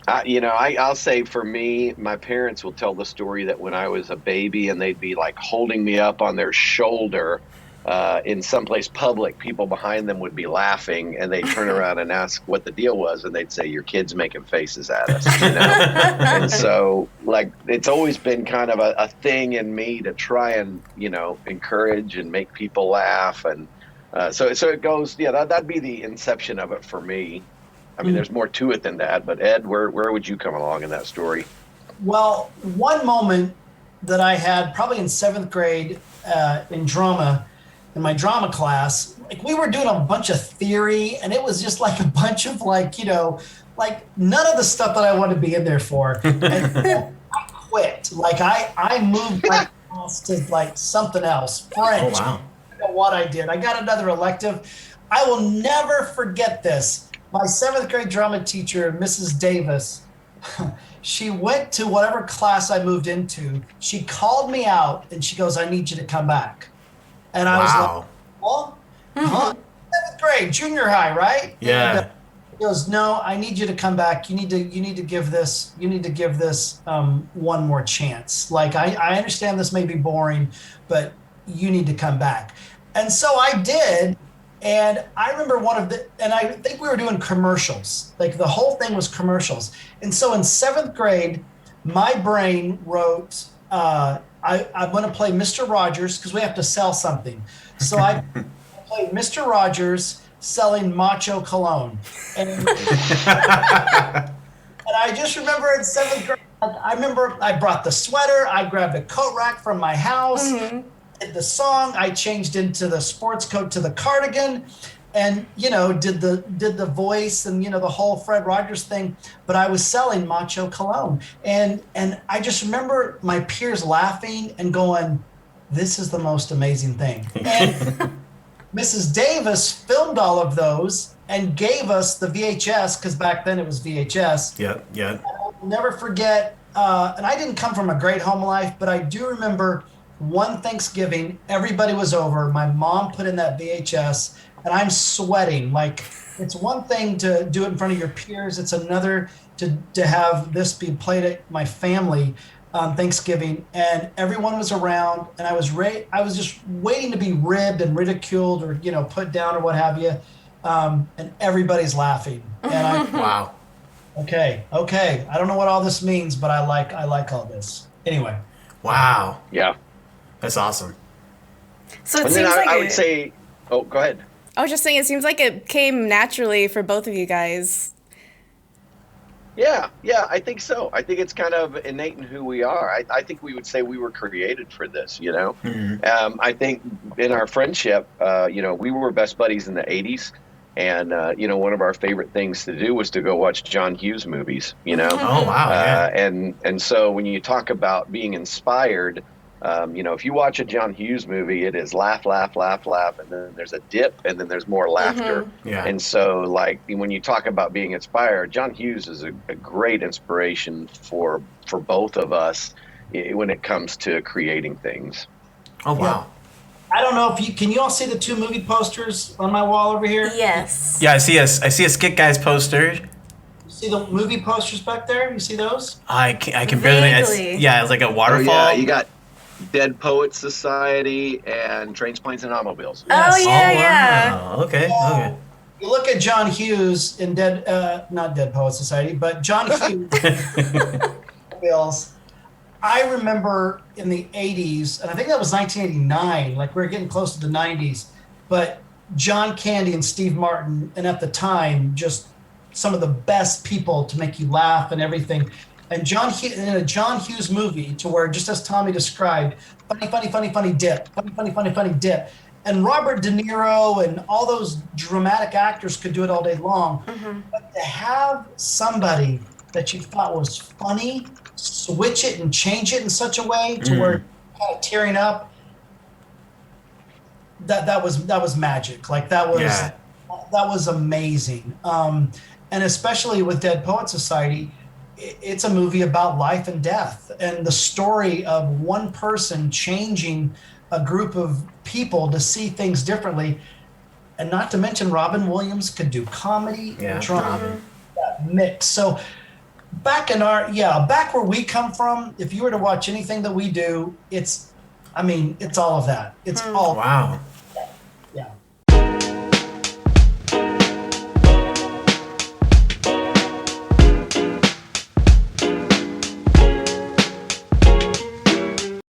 I'll say for me, my parents will tell the story that when I was a baby and they'd be like holding me up on their shoulder in someplace public, people behind them would be laughing and they'd turn around and ask what the deal was. And they'd say, your kid's making faces at us. And so, like, it's always been kind of a thing in me to try and, encourage and make people laugh. And so it goes, yeah, that'd be the inception of it for me. I mean, there's more to it than that. But Ed, where would you come along in that story? Well, one moment that I had probably in seventh grade in drama, in my drama class, like we were doing a bunch of theory, and it was just like a bunch of like none of the stuff that I wanted to be in there for. And I quit. Like I moved my class to like something else, French. Oh, wow. I don't know what I did. I got another elective. I will never forget this. My seventh grade drama teacher, Mrs. Davis, she went to whatever class I moved into. She called me out and she goes, I need you to come back. And I was like, well, seventh grade, junior high, right? Yeah. And he goes, no, I need you to come back. You need to give this one more chance. Like, I understand this may be boring, but you need to come back. And so I did. And I remember and I think we were doing commercials. Like the whole thing was commercials. And so in seventh grade, my brain wrote, I'm going to play Mr. Rogers because we have to sell something. So I played Mr. Rogers selling Macho Cologne. And I just remember in seventh grade, I remember I brought the sweater, I grabbed a coat rack from my house. Mm-hmm. The song, I changed into the sports coat to the cardigan, and did the voice and the whole Fred Rogers thing. But I was selling Macho Cologne, and I just remember my peers laughing and going, "This is the most amazing thing." And Mrs. Davis filmed all of those and gave us the VHS because back then it was VHS. Yeah. I'll never forget. And I didn't come from a great home life, but I do remember. One Thanksgiving, everybody was over. My mom put in that VHS, and I'm sweating. Like, it's one thing to do it in front of your peers. It's another to have this be played at my family on Thanksgiving, and everyone was around, and I was just waiting to be ribbed and ridiculed or put down or what have you, and everybody's laughing. And wow. Okay. I don't know what all this means, but I like all this. Anyway. Wow. Yeah. That's awesome. So it seems like I would say, oh, go ahead. I was just saying, it seems like it came naturally for both of you guys. Yeah, I think so. I think it's kind of innate in who we are. I think we would say we were created for this, Mm-hmm. I think in our friendship, we were best buddies in the 80s. And, one of our favorite things to do was to go watch John Hughes movies, Oh, wow. Yeah. And so when you talk about being inspired, if you watch a John Hughes movie, it is laugh, laugh, laugh, laugh, and then there's a dip, and then there's more laughter. Mm-hmm. Yeah. And so, like, when you talk about being inspired, John Hughes is a great inspiration for both of us when it comes to creating things. Oh, wow. Yeah. I don't know if can you all see the two movie posters on my wall over here? Yes. Yeah, I see a Skit Guys poster. You see the movie posters back there? You see those? I can barely. It's like a waterfall. Oh, yeah, you got Dead Poets Society and Trains, Planes, and Automobiles. Yes. Oh, yeah, yeah. Okay. You look at John Hughes in not Dead Poets Society, but John Hughes. I remember in the 80s, and I think that was 1989, like we were getting close to the 90s, but John Candy and Steve Martin, and at the time, just some of the best people to make you laugh and everything. And in a John Hughes movie, to where, just as Tommy described, funny dip, funny dip. And Robert De Niro and all those dramatic actors could do it all day long. Mm-hmm. But to have somebody that you thought was funny, switch it and change it in such a way to where you're kind of tearing up, that was magic. Like that was amazing. And especially with Dead Poet Society, it's a movie about life and death, and the story of one person changing a group of people to see things differently. And not to mention Robin Williams could do comedy, drama, that mix. So back where we come from, if you were to watch anything that we do, it's all of that. It's all Wow.